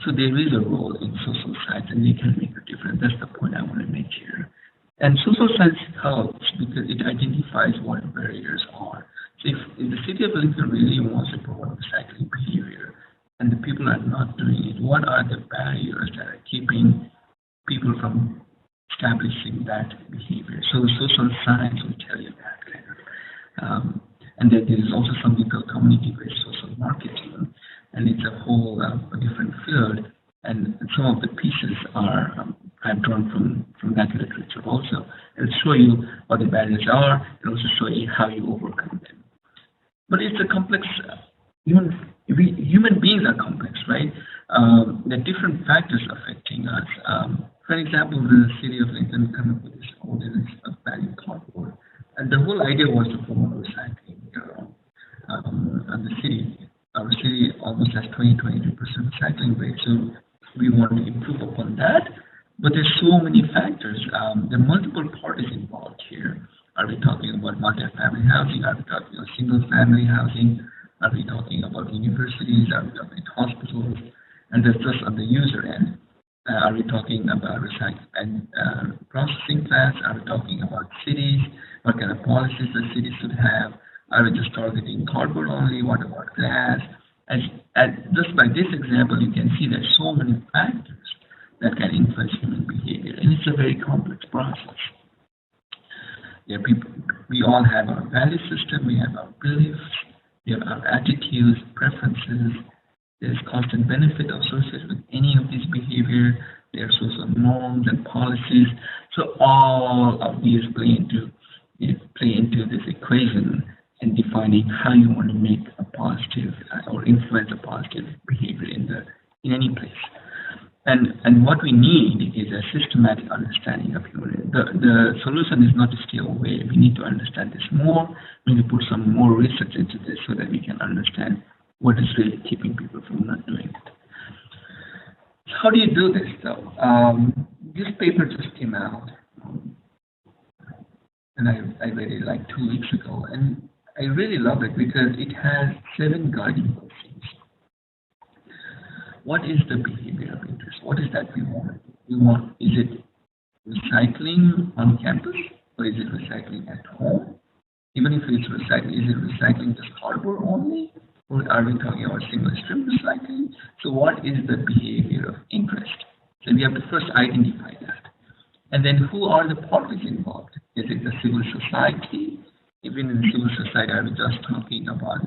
So there is a role in social science, and they can make a difference. That's the point I want to make here. And social science helps because it identifies what barriers are. So if the city of Lincoln really wants to promote recycling behavior, and the people are not doing it, what are the barriers that are keeping people from establishing that behavior? So social science will tell you that kind of. And then there is also something called community-based social marketing, and it's a whole different field. And some of the pieces are I've drawn from that literature also. It'll show you what the barriers are, and also show you how you overcome them. But it's a complex. Human beings are complex, right? There are different factors affecting us. For example, the city of Lincoln came up with this ordinance of banning cardboard, and the whole idea was to promote recycling. And the city, our city almost has 22% recycling rate, so we want to improve upon that. But there's so many factors. There are multiple parties involved here. Are we talking about multi-family housing? Are we talking about single-family housing? Are we talking about universities? Are we talking about hospitals? And that's just on the user end. Are we talking about recycling and processing plants? Are we talking about cities? What kind of policies the cities should have? Are we just targeting cardboard only? What about glass? And just by this example, you can see there's so many factors that can influence human behavior, and it's a very complex process. We all have our value system, we have our beliefs, we have our attitudes, preferences. There's constant benefit associated with any of these behavior. There are social norms and policies. So all of these play into this equation in defining how you want to make a positive or influence a positive behavior in any place. And what we need is a systematic understanding of human. The solution is not to stay away. We need to understand this more. We need to put some more research into this so that we can understand what is really keeping people from not doing it. How do you do this, though? This paper just came out, and I read it like 2 weeks ago, and I really love it because it has 7 guiding questions. What is the behavior of interest? What is that we want? Is it recycling on campus, or is it recycling at home? Even if it's recycling, is it recycling just cardboard only? Or are we talking about single stream recycling? So what is the behavior of interest? So we have to first identify that. And then who are the parties involved? Is it the civil society? Even in civil society, are we just talking about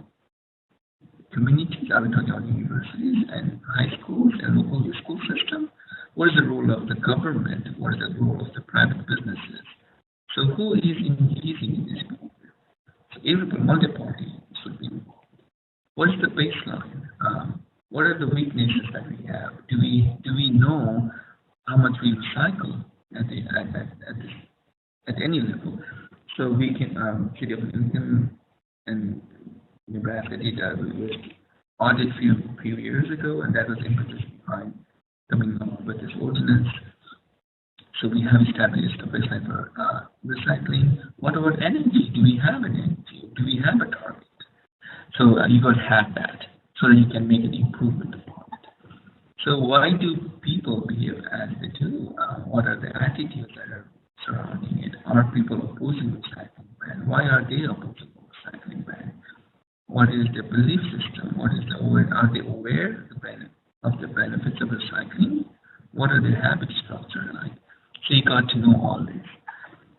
communities? Are we talking about universities and high schools and local school system? What is the role of the government? What is the role of the private businesses? So who is engaging in this behavior? So every multi-party should be involved. What is the baseline? What are the weaknesses that we have? Do we know how much we recycle at any level? So we can City of Lincoln and Nebraska did a audit a few years ago, and that was impetus behind coming up with this ordinance. So we have established a baseline for recycling. What about energy? Do we have an energy? Do we have a target? So you got to have that so that you can make an improvement upon it. So why do people behave as they do? What are the attitudes that are surrounding it? Are people opposing the recycling ban? Why are they opposing the recycling ban? What is their belief system? Are they aware of the benefits of recycling? What are their habit structure like? So you got to know all this.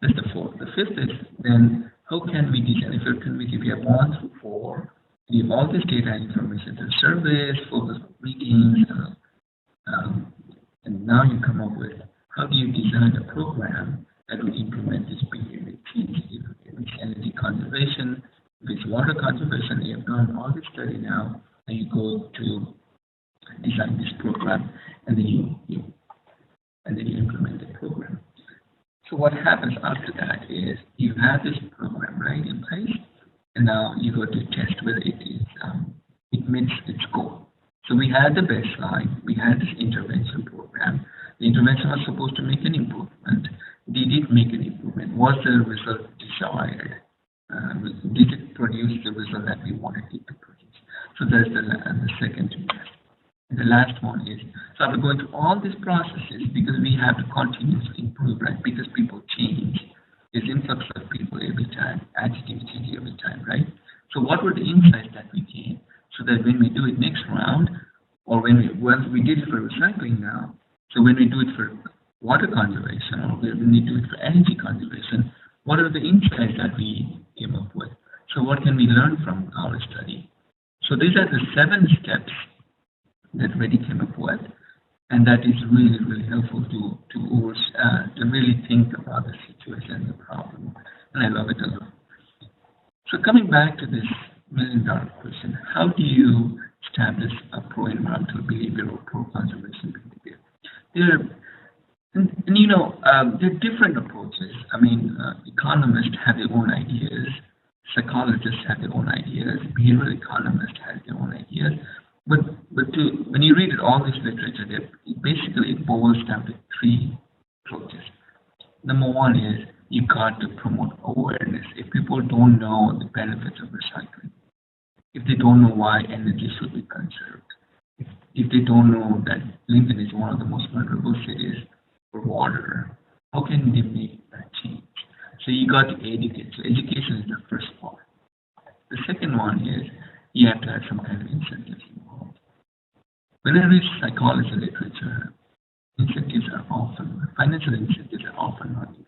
That's the fourth. The fifth is then how can we design? If you have 1 through 4, you have all this data and information to surveys, focus on meetings, and now you come up with how do you design a program that will implement this behavior change? If it's energy conservation, if it's water conservation, you have done all this study now, and you go to design this program, and then you implement the program. So what happens after that is you have this program right in place, and now you go to test whether it meets its goal. So we had the baseline, we had this intervention program. The intervention was supposed to make an improvement. Did it make an improvement? Was the result desired? Did it produce the result that we wanted it to produce? So that's the second test. And the last one is, so after going through all these processes, because we have to continuously improve, right? Because people change. There's influx of people every time, attitudes change every time, right? So what were the insights that we gained so that when we do it next round, or once we did it for recycling now, so when we do it for water conservation, or when we do it for energy conservation, what are the insights that we came up with? So what can we learn from our study? So these are the 7 steps that Reddy came up with, and that is really, really helpful to really think about the situation, the problem, and I love it a lot. So coming back to this million-dollar question, how do you establish a pro-environmental behavior or pro-conservation behavior? There are different approaches. I mean, economists have their own ideas, psychologists have their own ideas, behavioral economists have their own ideas. But when you read all this literature, basically it boils down to 3 approaches. Number 1 is you got to promote awareness. If people don't know the benefits of recycling, if they don't know why energy should be conserved, if they don't know that Lincoln is one of the most vulnerable cities for water, how can they make that change? So you got to educate. So education is the first part. The second one is you have to have some kind of incentives involved. When I read psychology literature, financial incentives are often not given.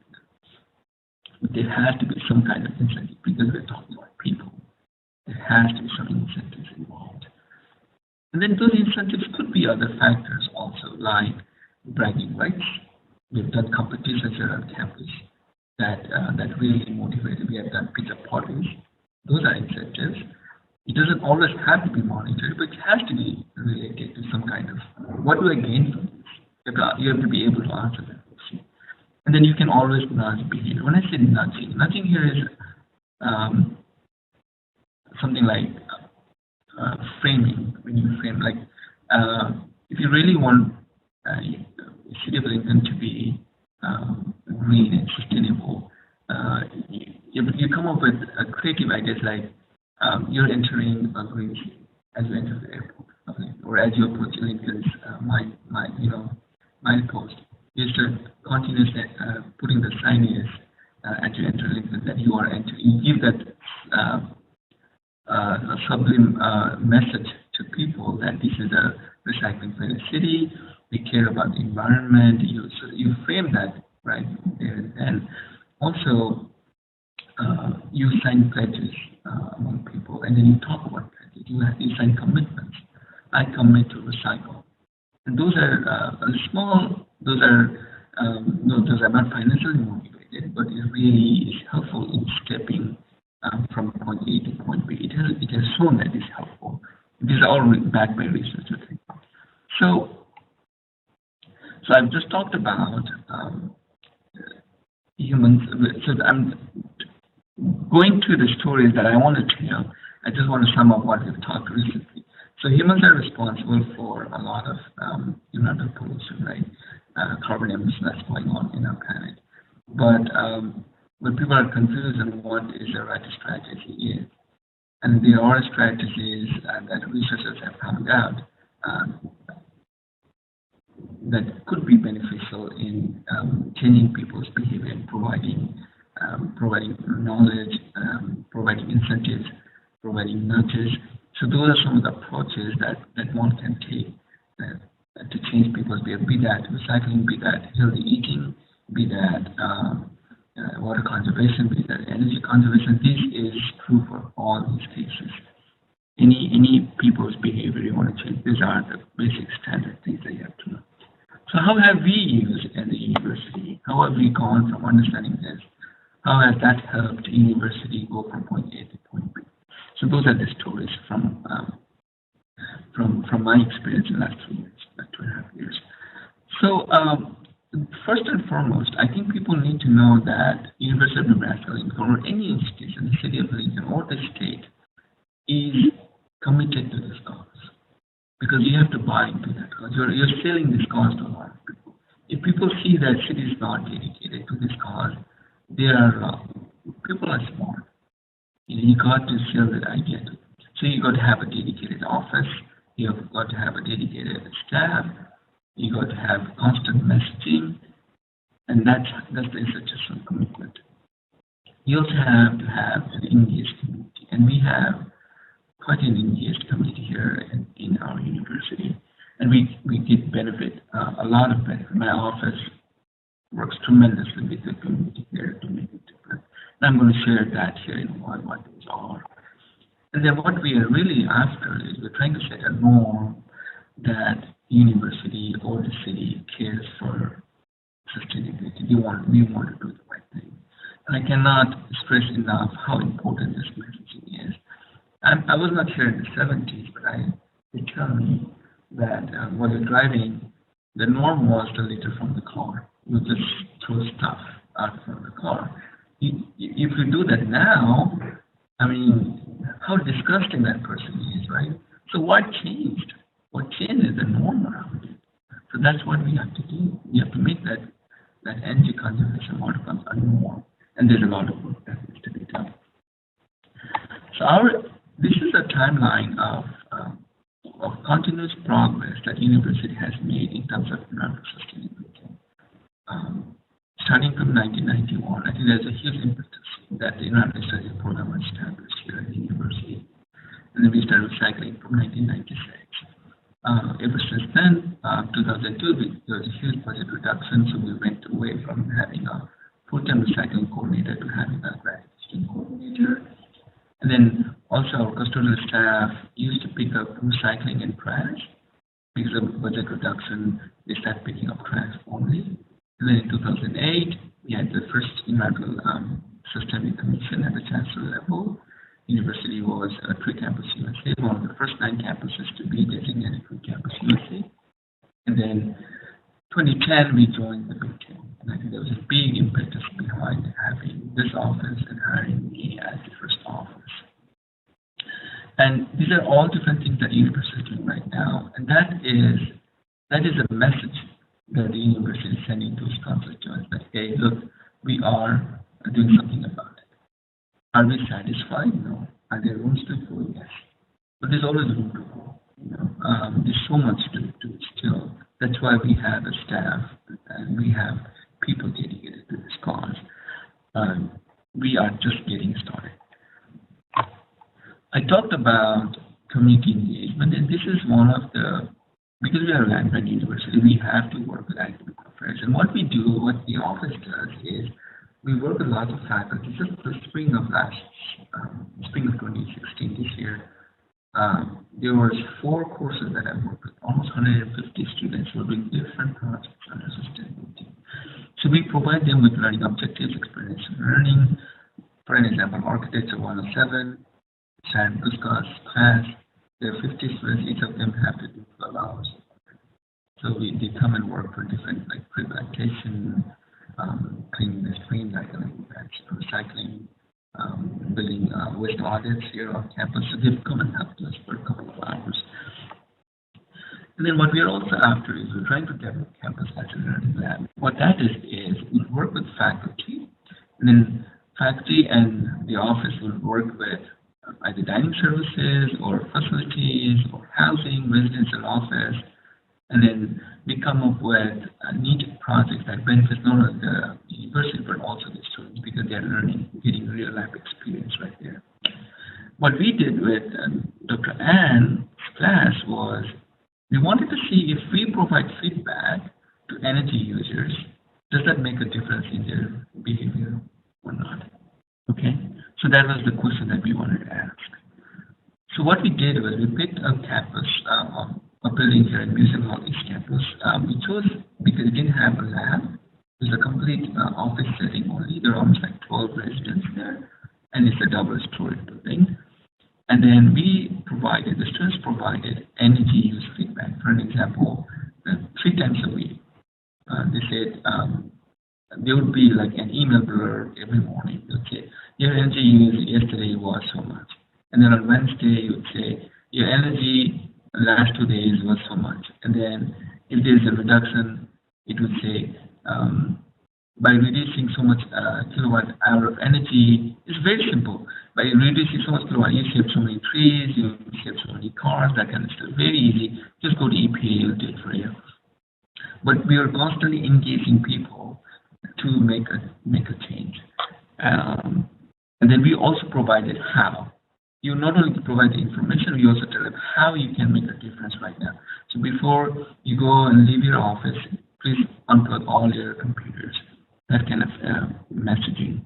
But there has to be some kind of incentive because we're talking about people. There has to be some incentives involved. And then those incentives could be other factors also, like bragging rights. We've done competitions here on campus that really motivated. We have done pizza parties. Those are incentives. It doesn't always have to be monetary, but it has to be related to some kind of, what do I gain from this? You have to be able to answer that question. And then you can always nudge behavior. When I say nudging here is something like framing. When you frame, like if you really want city of Lincoln to be green and sustainable, you come up with creative ideas like you're entering a green city as you enter the airport, or as you approach Lincoln's milepost. You start continuously putting the signage as you enter Lincoln that you are entering. You give that a sublime message to people that this is a recycling-friendly city. We care about the environment. You frame that right there, and also you sign pledges among people, and then you talk about pledges. You sign commitments. I commit to recycle, and those are small. Those are not financially motivated, but it really is helpful in stepping from point A to point B. It has shown that it's helpful. These are all backed by research. Okay. So I've just talked about humans. So I'm going through the stories that I want to tell. I just want to sum up what we've talked recently. So humans are responsible for a lot of environmental pollution, right? Carbon emission that's going on in our planet. But when people are confused on what is the right strategy is, and there are strategies that researchers have found out that could be beneficial in changing people's behavior and providing knowledge, providing incentives, providing nudges. So those are some of the approaches that one can take to change people's behavior, be that recycling, be that healthy eating, be that water conservation, be that energy conservation. This is true for all these cases. Any people's behavior you want to change, these are the basic standard things that you have to know. So how have we used it at the university? How have we gone from understanding this? How has that helped university go from point A to point B? So those are the stories from my experience in the last 2 years, 2.5 years. So first and foremost, I think people need to know that University of Nebraska Lincoln, or any institution, the city of Lincoln or the state, is committed to this cause. Because you have to buy into that cause. You're selling this cause to a lot of people. If people see that city is not dedicated to this cause, people are smart. You got to sell that idea to them. So you got to have a dedicated office. You've got to have a dedicated staff. You've got to have constant messaging, and that's the institutional commitment. You also have to have an engaged community, and we have quite an engaged community here in our university, and we get benefit, a lot of benefit. My office works tremendously with the community here to make it different. And I'm going to share that here in a while, what those are. And then what we are really after is we're trying to set a norm that university or the city cares for sustainability. We want to do the right thing. And I cannot stress enough how important this messaging is. I was not here in the 70s, but they tell me that while you're driving, the norm was to litter from the car. You just throw stuff out from the car. If you do that now, I mean, how disgusting that person is, right? So what changed? What changed is the norm around it. So that's what we have to do. We have to make that energy conservation outcome a norm. And there's a lot of work that needs to be done. So this is a timeline of continuous progress that university has made in terms of environmental sustainability. Starting from 1991, I think there's a huge impetus that the environmental studies program was established here at the university. And then we started recycling from 1996. Ever since then, 2002, there was a huge budget reduction, so we went away from having a full-time recycling coordinator to having a graduate coordinator. And then also our custodial staff used to pick up recycling and trash. Because of budget reduction, they started picking up trash only. And then in 2008, we had the first environmental sustainability commission at the chancellor level. University was a three-campus USA, one of the first 9 campuses to be designated three-campus USA. And then 2010, we joined the Big Ten. And I think there was a big impetus behind having this office and hiring me as the first office. And these are all different things that the university is doing right now. And that is a message that the university is sending to its constituents that, hey, look, we are doing something about it. Are we satisfied? No. Are there rooms to grow? Yes. But there's always room to grow. There's so much to do still. That's why we have a staff and we have people dedicated to this cause. We are just getting started. I talked about community engagement, and this is one of the, because we are a land-grant university, we have to work with academic affairs. And what we do, what the office does is, we work with lots of faculty. Just the spring of 2016, this year, there was 4 courses that I worked with. Almost 150 students were doing different projects under sustainability. So we provide them with learning objectives, experiential learning. For an example, Architecture 107, San Busca's class. There are 50 students, each of them have to do 12 hours. So they come and work for different, like pre-plantation, cleaning the stream, recycling, building waste audits here on campus. So they've come and helped us for a couple of hours. And then what we are also after is we're trying to develop campus as a learning lab. What that is we work with faculty, and then faculty and the office will work with either dining services or facilities or housing, residential office, and then we come up with neat projects that benefit not only the university but also the students because they're learning, getting real life experience right there. What we did with Dr. Ann's class was we wanted to see if we provide feedback to energy users, does that make a difference in their behavior or not? Okay, so that was the question that we wanted to ask. So what we did was we picked a campus, a building here in Museum Hall East Campus. We chose because it didn't have a lab. It was a complete office setting only. There are almost like 12 residents there, and it's a double-story building. And then the students provided energy use feedback. For an example, 3 times a week, they said there would be like an email blurb every morning. They would say, your energy use yesterday was so much. And then on Wednesday, you would say, your energy last 2 days was so much. And then if there's a reduction, it would say, by reducing so much kilowatt hour of energy, it's very simple. by reducing so much chlorine, you save so many trees, you save so many cars, that kind of stuff. Very easy. Just go to EPA, it'll do it for you. But we are constantly engaging people to make a change. And then we also provided how. You not only provide the information, we also tell them how you can make a difference right now. So before you go and leave your office, please unplug all your computers. That kind of messaging.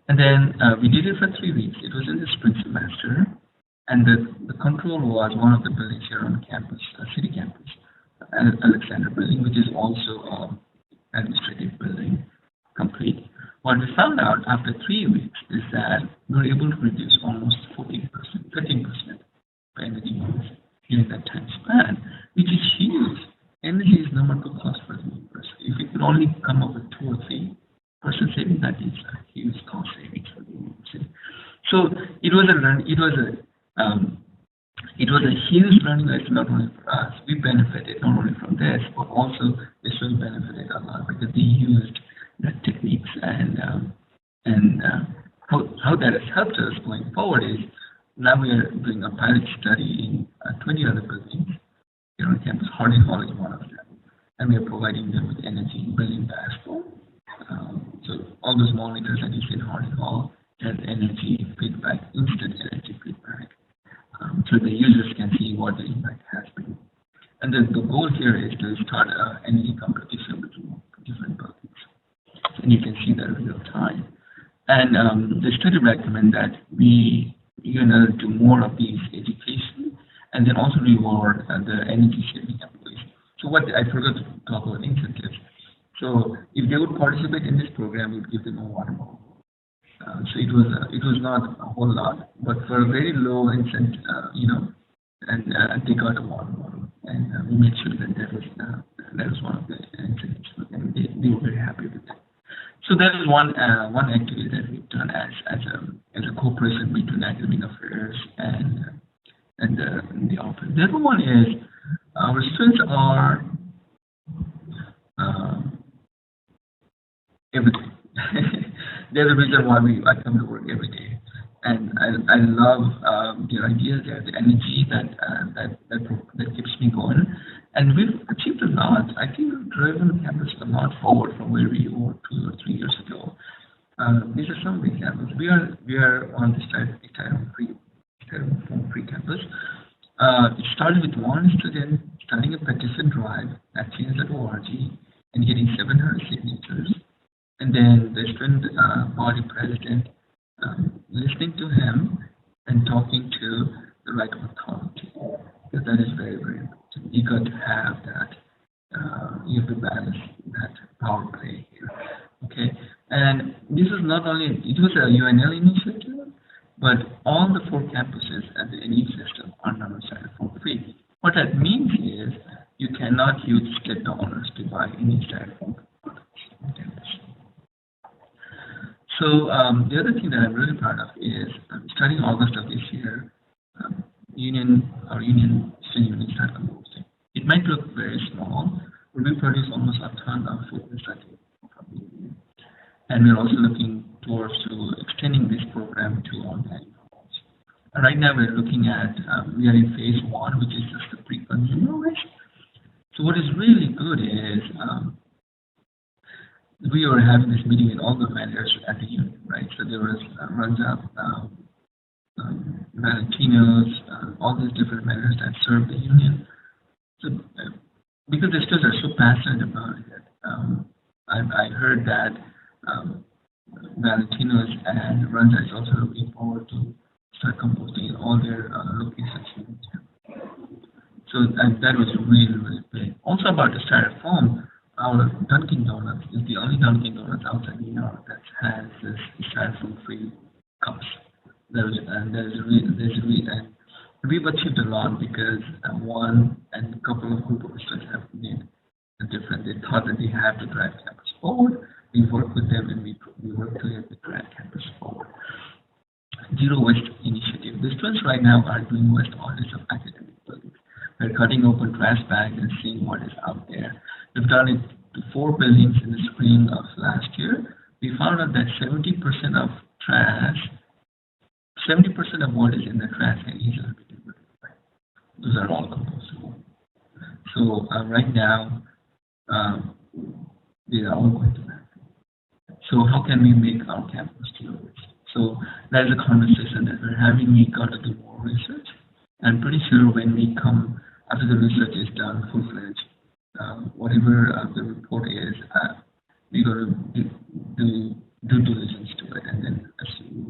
And then we did it for 3 weeks. It was in the spring semester. And the control was one of the buildings here on campus, city campus, Alexander building, which is also administrative building, complete. What we found out after 3 weeks is that we were able to reduce almost 14%, 13% by energy use during that time span, which is huge. Energy is number 2 cost for the university. If we could only come up with 2 or 3% saving, that is a huge cost savings for the university. So it was a huge learning lesson not only for us. We benefited not only from this, but also this was benefited a lot because they used the techniques and how that has helped us going forward is now we are doing a pilot study in 20 other buildings here on campus. Harding Hall is one of them, and we are providing them with energy building dashboard. So all those monitors that you see in Harding Hall has energy feedback, instant energy feedback, so the users can see what the impact has been. And then the goal here is to start an energy competition between different buildings. And you can see that in real time. And the study recommend that we do more of these education and then also reward the energy saving employees. So what I forgot to talk about incentives. So if they would participate in this program, we would give them a water bottle. So it was not a whole lot, but for a very low incentive, and they got a water bottle, and we made sure that was one of the incentives for them. They were very happy with that. So that is one activity that we've done as a cooperation between academic affairs and the office. The other one is our students are everything. There's a reason why I come to work every day, and I love their ideas, the energy that keeps me going. And we've achieved a lot. I think we've driven campus a lot forward from where we were 2 or 3 years ago. These are some of the examples. We are on the styrofoam-free campus. It started with one student starting a petition drive at change.org and getting 700 signatures, and then the student body president listening to him and talking to the right of authority. Because that is very, very important. You got to have that. You have to balance that power play here. Okay, and this is not only it was a UNL initiative, but all the 4 campuses at the NU system are now styrofoam free. What that means is you cannot use state dollars to buy any styrofoam products on campus. So the other thing that I'm really proud of is starting August of this year, our union start composting. It might look very small, but we produce almost a ton of food recycling from the union. And we're also looking towards to extending this program to organic homes. And right now we're looking at, we are in phase 1, which is just the pre-consumer waste. So what is really good is we were having this meeting with all the vendors at the union, right? So there was runs up, Valentino's, all these different vendors that serve the union. So because the students are so passionate about it, I heard that Valentino's and Runza is also looking forward to start composting in all their locations. So that was really, really big. Also about the styrofoam, our Dunkin' Donuts is the only Dunkin' Donuts outside New York that has this styrofoam-free cups. There's we've achieved a lot because one and a couple of group of students have made a difference. They thought that they have to drive campus forward. We work with them and we work together to drive campus forward. Zero Waste Initiative. The students right now are doing waste audits of academic buildings. We're cutting open trash bags and seeing what is out there. We've done it to 4 buildings in the spring of last year. We found out that 70% of trash 70% of what is in the trash can easily be diverted. Those are all compostable. So right now, they are all going to landfill. So how can we make our campus deleterious? So that is a conversation that we're having. We got to do more research. I'm pretty sure when we come, after the research is done, full-fledged, whatever the report is, we're going to do due diligence to it and then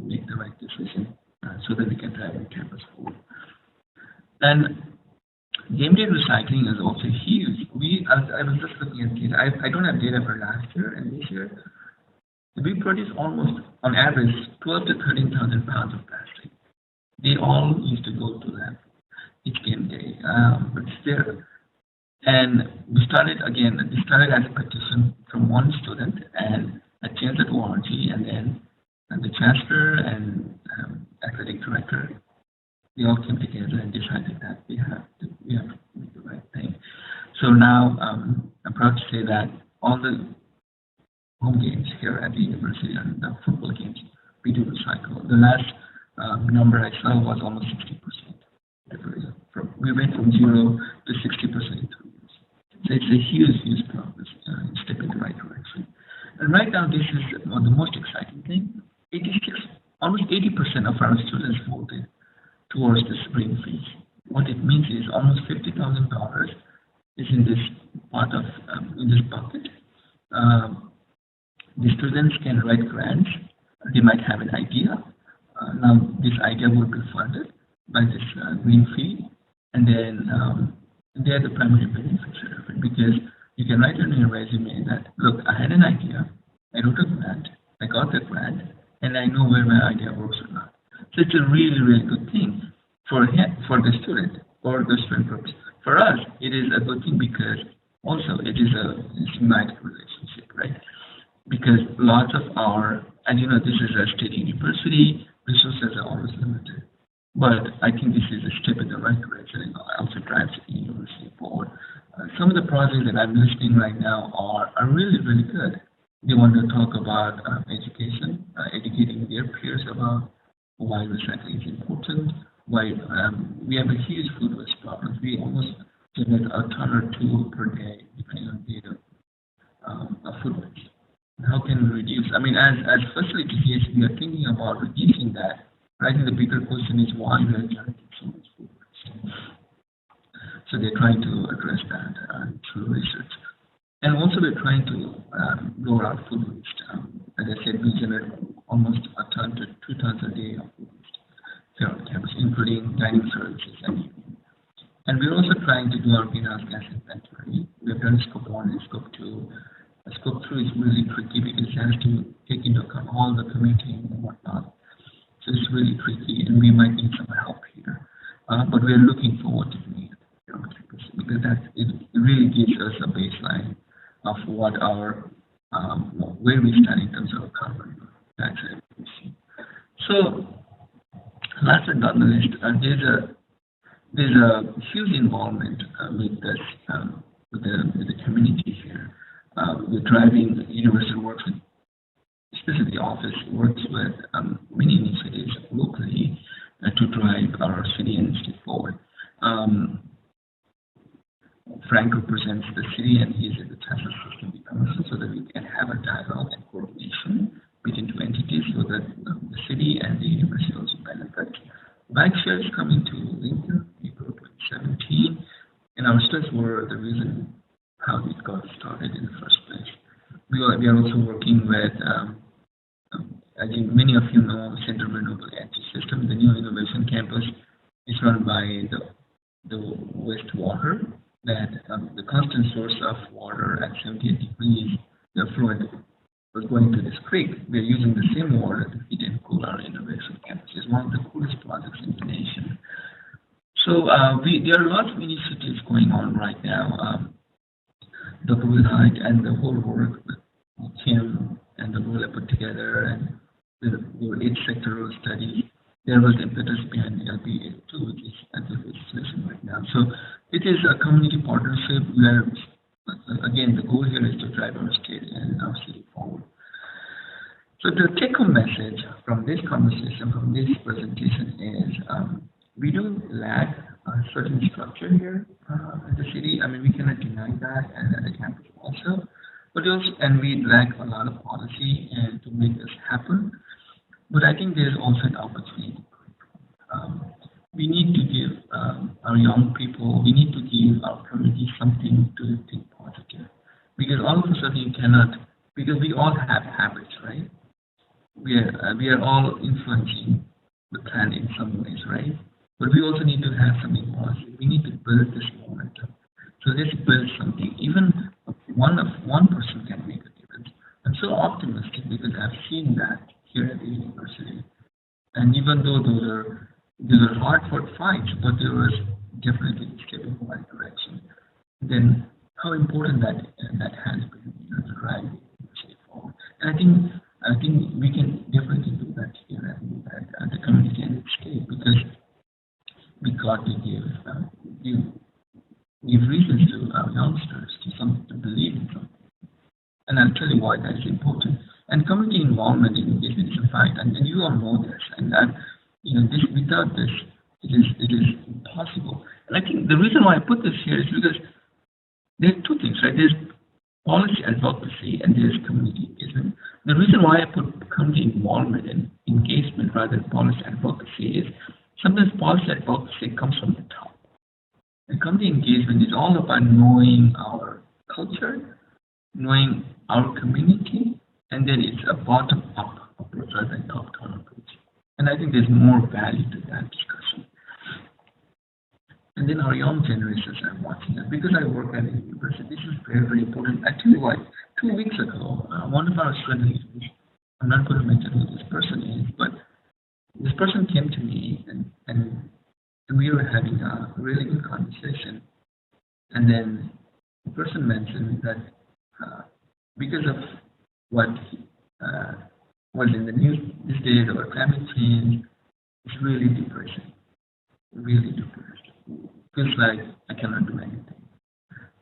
make the right decision so that we can drive the campus forward. And game day recycling is also huge. I was just looking at data. I don't have data for last year and this year. We produce almost, on average, 12 to 13,000 pounds of plastic. They all used to go to landfill each game day, but still. And we started as a petition from one student, and I changed it to warranty, and then the chancellor and athletic director, they all came together and decided that we have to make the right thing. So now I'm proud to say that all the home games here at the university and the football games, we do recycle. The last number I saw was almost 60%. We went from 0 to 60% in 2 years. So it's a huge progress, step in the right direction. And right now, this is the most exciting thing. Almost 80% of our students voted towards this green fees. What it means is almost $50,000 is in this part of in this bucket. The students can write grants. They might have an idea. Now this idea will be funded by this green fee, and then they are the primary beneficiary of it, because you can write in your resume that, look, I had an idea, I wrote a grant, I got the grant, and I know where my idea works or not. So it's a really good thing for the student, or the student purpose. For us, it is a good thing because also it is a symbiotic relationship, right? Because lots of our, and you know, this is a state university, resources are always limited. But I think this is a step in the right direction and also drives the university forward. Some of the projects that I'm listening right now are really good. They want to talk about education, educating their peers about why recycling is important, why we have a huge food waste problem. We almost generate a ton or two per day, depending on data, of food waste. How can we reduce? I mean, as facilities, yes, we are thinking about reducing that. I think the bigger question is why we are generating so much food waste. So they're trying to address that through research. And also we're trying to lower our food waste. As I said, we generate almost a ton to 2 tons a day of food waste here on campus, including dining services and evening. And we're also trying to do our greenhouse gas inventory. We have done scope 1 and scope 2. Scope 3 is really tricky because it has to take into account all the commuting and whatnot. So it's really tricky, and we might need some help here. But we're looking forward to doing it here on campus, because it really gives us a baseline of what our where we stand in terms of carbon dioxide emission. So last but not least, there's a huge involvement with this with the community here. We're driving the university works with, especially the office works with many initiatives locally to drive our city and state forward. Frank represents the city, and he's at the Task System Council, so that we can have a dialogue and coordination between two entities, so that the city and the university also benefit. Bike share is coming to Lincoln, April 2017, and our students were the reason how it got started in the first place. We are also working with, I think many of you know, Center for Renewable Energy System. The new innovation campus is run by the wastewater, that the constant source of water at 78 degrees, the fluid was going to this creek. We're using the same water to heat and cool our innovation campus. It's one of the coolest projects in the nation. So there are lots of initiatives going on right now. Dr. Wilhite and the whole work with Kim and the role I put together, and the 8 sectoral studies, there was impetus behind LBA2, which is under legislation right now. So it is a community partnership where, again, the goal here is to drive our state and our city forward. So the take-home message from this conversation, from this presentation is we do lack a certain structure here in the city. I mean, we cannot deny that, and at the campus also. But also, and we lack a lot of policy and to make this happen. But I think there's also an opportunity. We need to give our young people, we need to give our community something to think positive. Because all of a sudden you cannot, because we all have habits, right? We are all influencing the planet in some ways, right? But we also need to have something positive. We need to build this momentum. So let's build something. Even one person can make a difference. I'm so optimistic because I've seen that here at the university. And even though those are hard-fought fights, but there was definitely a step in the right direction. Then how important that has been, to drive the forward. And I think we can definitely do that here at the community and state because we got to give reasons to our youngsters to believe in something. And I'll tell you why that is important. And community involvement in engagement is a fact, and you all know this. And that this without this, it is impossible. And I think the reason why I put this here is because there's two things, right? There's policy advocacy and there's community engagement. The reason why I put community involvement and engagement rather than policy advocacy is sometimes policy advocacy comes from the top. And community engagement is all about knowing our culture, knowing our community, and then it's a bottom-up approach rather than top-down approach. And I think there's more value to that discussion. And then our young generations are watching us. Because I work at a university, this is very, very important. I tell you what, 2 weeks ago, one of our students, I'm not going to mention who this person is, but this person came to me and we were having a really good conversation. And then the person mentioned that because of what was in the news these days about climate change, it's really depressing. Really depressing. Feels like I cannot do anything.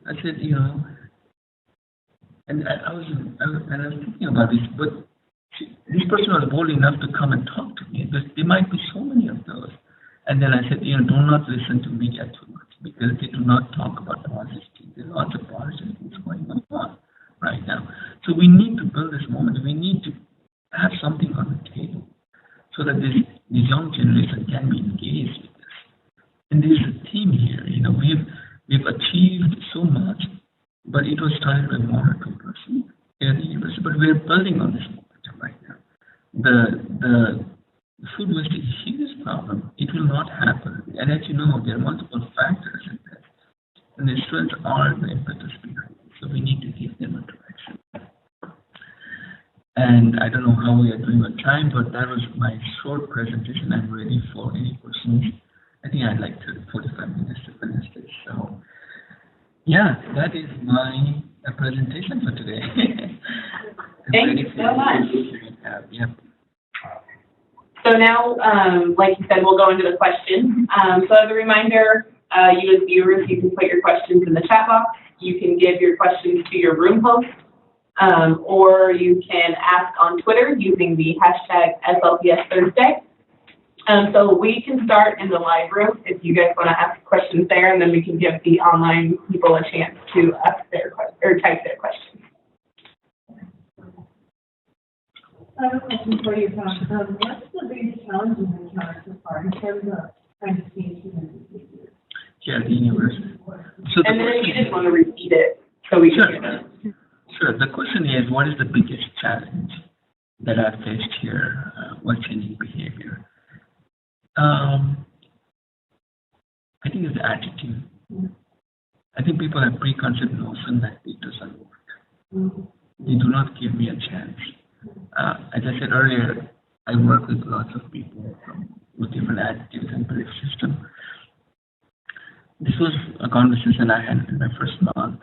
I said, and I was thinking about this, but this person was bold enough to come and talk to me. There might be so many of those. And then I said, do not listen to media too much because they do not talk about positive things. There's lots of positive things going on right now. So we need to build this moment. We need to have something on the table so that this young generation can be engaged with this. And there's a theme here. We've achieved so much, but it was started by one or two person here at the university. But we're building on this momentum right now. The food waste is a huge problem. It will not happen. And as you know, there are multiple factors in this. And the students are the impetus behind it. So we need to give them a direction. And I don't know how we are doing on time, but that was my short presentation. I'm ready for any questions. I think I'd like 45 minutes to finish this. So, yeah, that is my presentation for today. Thank you so much. Yeah. So now, like you said, we'll go into the questions. So as a reminder, you as viewers, you can put your questions in the chat box. You can give your questions to your room host, or you can ask on Twitter using the hashtag SLPSThursday. So we can start in the live room if you guys want to ask questions there, and then we can give the online people a chance to ask their or type their questions. I have a question for you, Tom. What's the biggest challenge you've encountered so far in terms of trying to change human behavior? Yeah, the university. So and then if you just want to repeat it, so we can hear it. Sure. The question is, what is the biggest challenge that I've faced here while changing behavior? I think it's attitude. I think people have preconceived notion that it doesn't work. They do not give me a chance. As I said earlier, I work with lots of people with different attitudes and belief systems. This was a conversation I had in my first month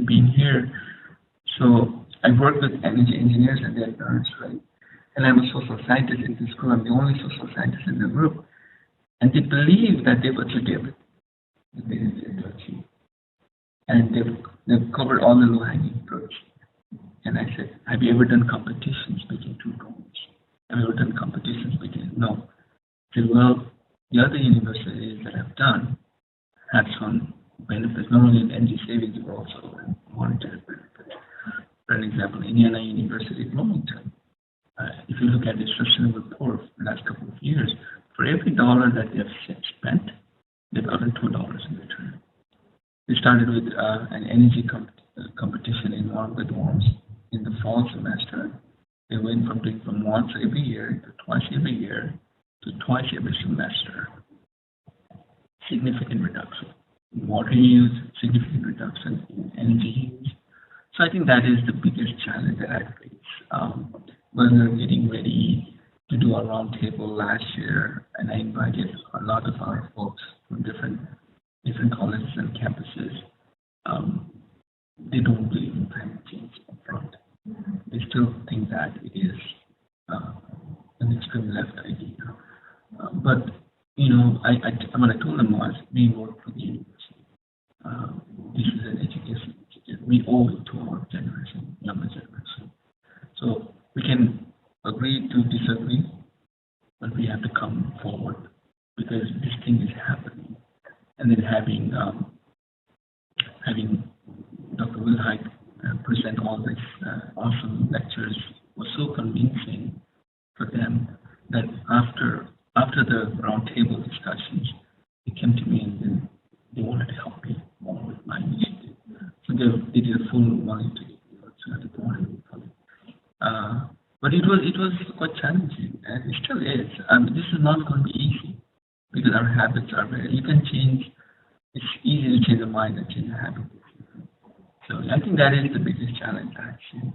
being here. So I work with energy engineers and their parents, right? And I'm a social scientist in this group. I'm the only social scientist in the group. And they believe that they've achieved everything that they need to achieve. And they've covered all the low-hanging fruits. And I said, have you ever done competitions between two dorms? Have you ever done competitions between? No. I said, well, the other universities that I've done had some benefits, not only in energy savings, but also in monetary benefits. For an example, Indiana University of Bloomington, if you look at the Shrestha report for the last couple of years, for every dollar that they've spent, they've gotten $2 in return. They started with an energy competition in one of the dorms in the fall semester. They went from doing from once every year to twice every year to twice every semester. Significant reduction in water use, significant reduction in energy use. So I think that is the biggest challenge that I face. When we were getting ready to do a roundtable last year, and I invited a lot of our folks from different colleges and campuses, they don't believe in climate change upfront. They still think that it is an extreme left idea. But you know, what I told them was, we work for the university. This is an education. We owe it to our generation, younger generation. So we can agree to disagree, but we have to come forward because this thing is happening. And then having Dr. Wilhite present all these awesome lectures was so convincing for them that after the roundtable discussions, they came to me and then they wanted to help me more with my initiative. So they did a full 180 but it was quite challenging, and it still is. This is not going to be easy because our habits are very. You can change. It's easy to change the mind and change the habit. So I think that is the biggest challenge actually.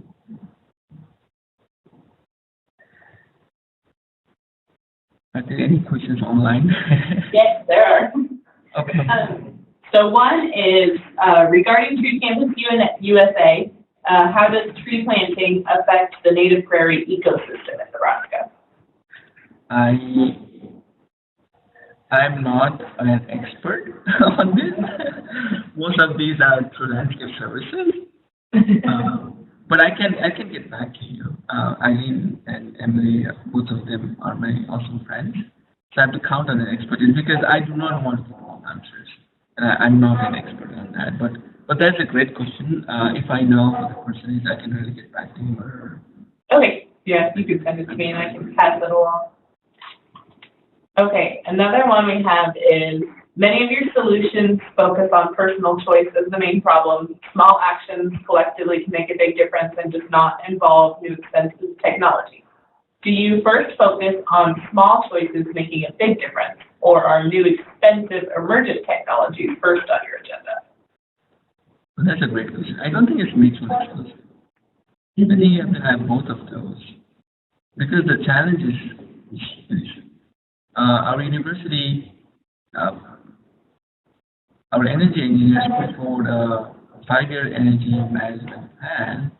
Are there any questions online? Yes, there are. Okay. So one is regarding Tree Campus USA, how does tree planting affect the native prairie ecosystem in Nebraska? I'm not an expert on this. Most of these are through landscape services. But I can get back to you. Eileen and Emily, both of them are my awesome friends. So I have to count on an expertise because I do not want to give wrong answers. I'm not an expert on that. But that's a great question. If I know who the person is, I can really get back to him or her. Okay, yeah, you can send it to me and I can pass it along. Okay, another one we have is, many of your solutions focus on personal choice as the main problem. Small actions collectively can make a big difference and does not involve new expensive technology. Do you first focus on small choices making a big difference, or are new expensive emergent technologies first on your agenda? Well, that's a great question. I don't think it's mutually exclusive. I think you have to have both of those because the challenge is our university. Our energy engineers put forward a 5-year energy management plan,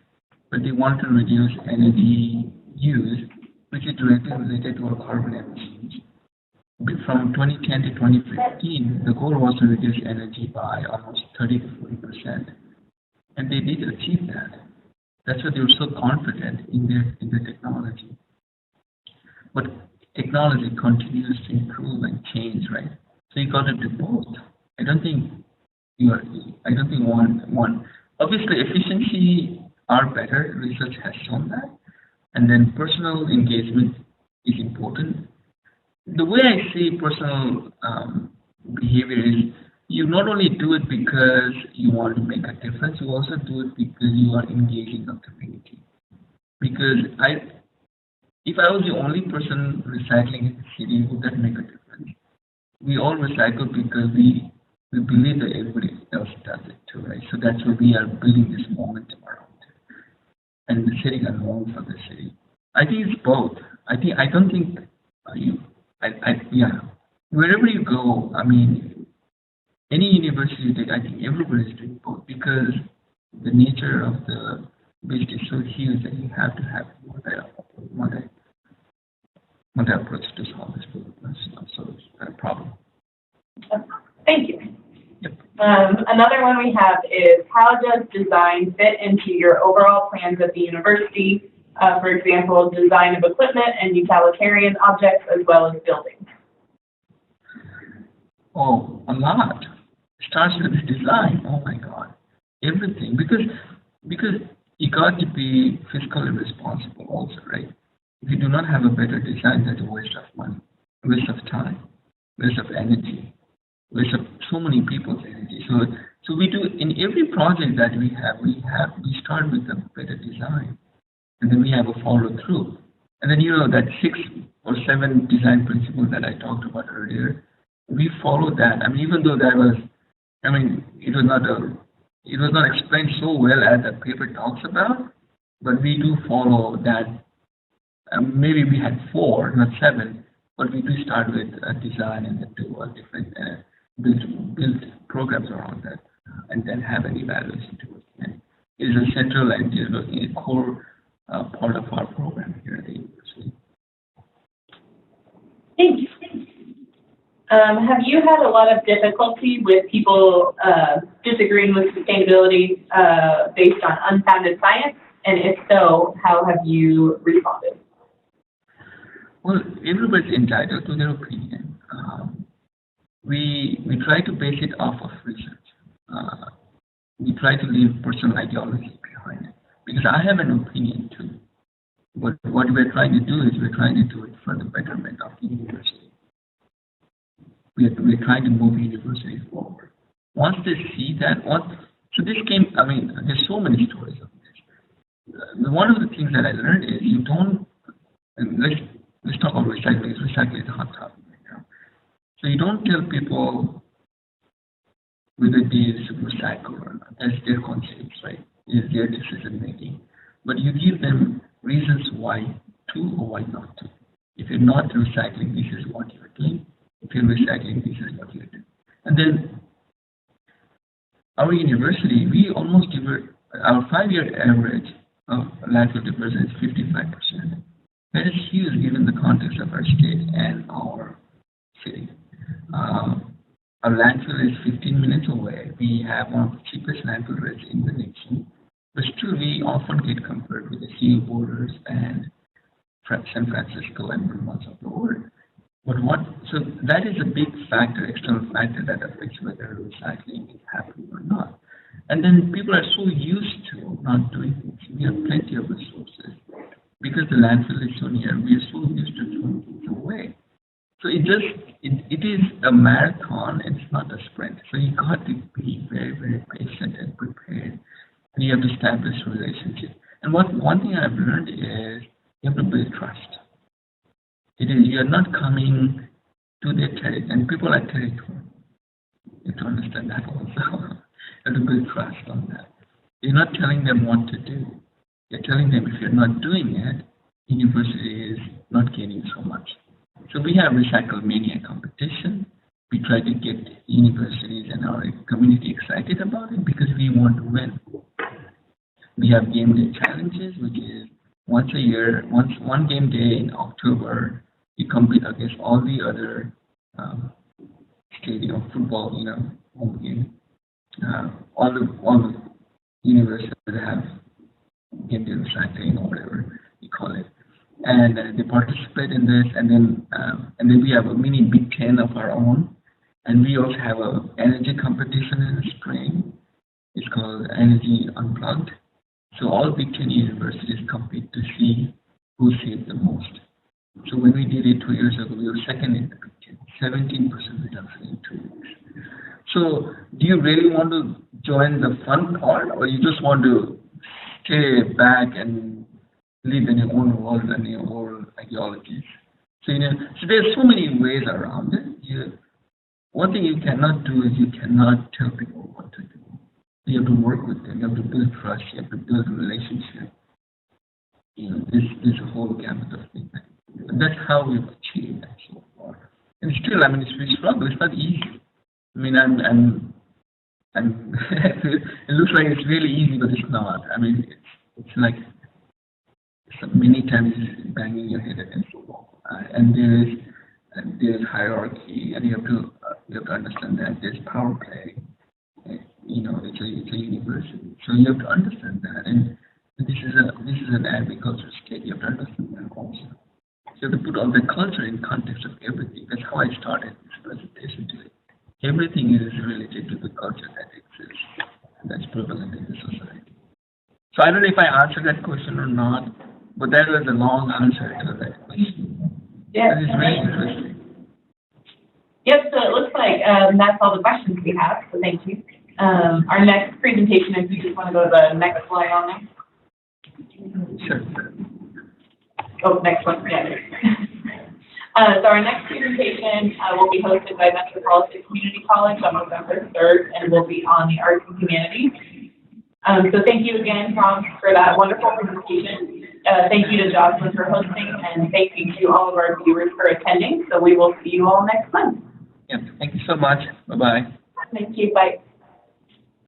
but they want to reduce energy use, which is directly related to our carbon emissions. From 2010 to 2015, the goal was to reduce energy by almost 30 to 40%, and they did achieve that. That's why they were so confident in their technology. But technology continues to improve and change, right? So you got to do both. I don't think one. Obviously, efficiency are better. Research has shown that, and then personal engagement is important. The way I see personal behavior is you not only do it because you want to make a difference, you also do it because you are engaging the community. Because if I was the only person recycling in the city, would that make a difference? We all recycle because we believe that everybody else does it too, right? So that's why we are building this momentum around it and setting a norm for the city. I think it's both. I don't think wherever you go, I mean, any university that I think everybody is doing both because the nature of the beast is so huge that you have to have multi approach to solve this problem. Thank you. Thank you. Yep. Another one we have is, how does design fit into your overall plans at the university? For example, design of equipment and utilitarian objects as well as buildings. Oh, a lot. Starts with the design. Oh my God, everything. Because you got to be fiscally responsible also, right? If you do not have a better design, that's a waste of money, waste of time, waste of energy, waste of so many people's energy. So we do in every project that we we start with a better design, and then we have a follow through, and then that 6 or 7 design principles that I talked about earlier, we follow that. I mean, even though that was, I mean, it was not explained so well as the paper talks about, but we do follow that. Maybe we had 4, not 7, but we do start with a design and then do a different build programs around that, and then have an evaluation to it. And it is a central and a core part of our program here at the university. Thank you. Have you had a lot of difficulty with people disagreeing with sustainability based on unfounded science? And if so, how have you responded? Well, everybody's entitled to their opinion. We try to base it off of research. We try to leave personal ideology behind it, because I have an opinion too. But what we're trying to do is we're trying to do it for the betterment of the university. We're trying to move university forward. Once they see that, so this came, I mean, there's so many stories of this. One of the things that I learned is you don't, and let's talk about recycling. Recycling is a hot topic right now. So you don't tell people whether it is recycle or not. That's their conscience, right? It's their decision making. But you give them reasons why to or why not to. If you're not recycling, this is what you're doing. If you're recycling, this is what you're doing. And then our university, we almost our 5-year average of landfill diversion is 55%. That is huge given the context of our state and our city. Our landfill is 15 minutes away. We have one of the cheapest landfill rates in the nation. But still, we often get compared with the CU Borders and San Francisco and Vermont of the world. But so that is a big factor, external factor that affects whether recycling is happening or not. And then people are so used to not doing things. We have plenty of resources. Because the landfill is so near, we are so used to throwing things away. So it is a marathon, it's not a sprint. So you got to be very, very patient and prepared. And you have to establish relationship. And one thing I've learned is you have to build trust. You're not coming to their territory, and people are territorial. You have to understand that also. You have to build trust on that. You're not telling them what to do. You're telling them if you're not doing it, university is not gaining so much. So we have Recycle Mania competition. We try to get universities and our community excited about it because we want to win. We have game day challenges, which is once a year, one game day in October, you compete against all the other stadium football, home game. All the universities that have game day recycling or whatever you call it, and they participate in this, and then we have a mini Big Ten of our own, and we also have a energy competition in the spring. It's called Energy Unplugged. So all Big Ten universities compete to see who saved the most. So when we did it 2 years ago, we were second in the Big Ten, 17% reduction in 2 weeks. So do you really want to join the fun part, or you just want to stay back and live in your own world and your own ideologies? So so there's so many ways around it. One thing you cannot do is you cannot tell people what to do. You have to work with them. You have to build trust. You have to build a relationship. This whole gamut of things. That's how we've achieved that so far. And still, we struggle. It's not easy. It looks like it's really easy, but it's not. It's like many times banging your head against the wall. And there's hierarchy, and you have to understand that there's power play. it's a university. So you have to understand that. And this is an agriculture state. You have to understand that also. So you have to put all the culture in context of everything. That's how I started this presentation today. Everything is related to the culture that exists, that's prevalent in the society. So I don't know if I answered that question or not, but that was a long answer to that question. Yeah. That is very interesting. Yep, so it looks like that's all the questions we have, so thank you. Our next presentation, if you just want to go to the next slide on there. Sure. Oh, next one, yeah. So our next presentation will be hosted by Metropolitan Community College on November 3rd, and will be on the arts and humanities. So thank you again, Tom, for that wonderful presentation. Thank you to Jocelyn for hosting, and thank you to all of our viewers for attending. So we will see you all next month. Yeah, thank you so much. Bye-bye. Thank you. Bye.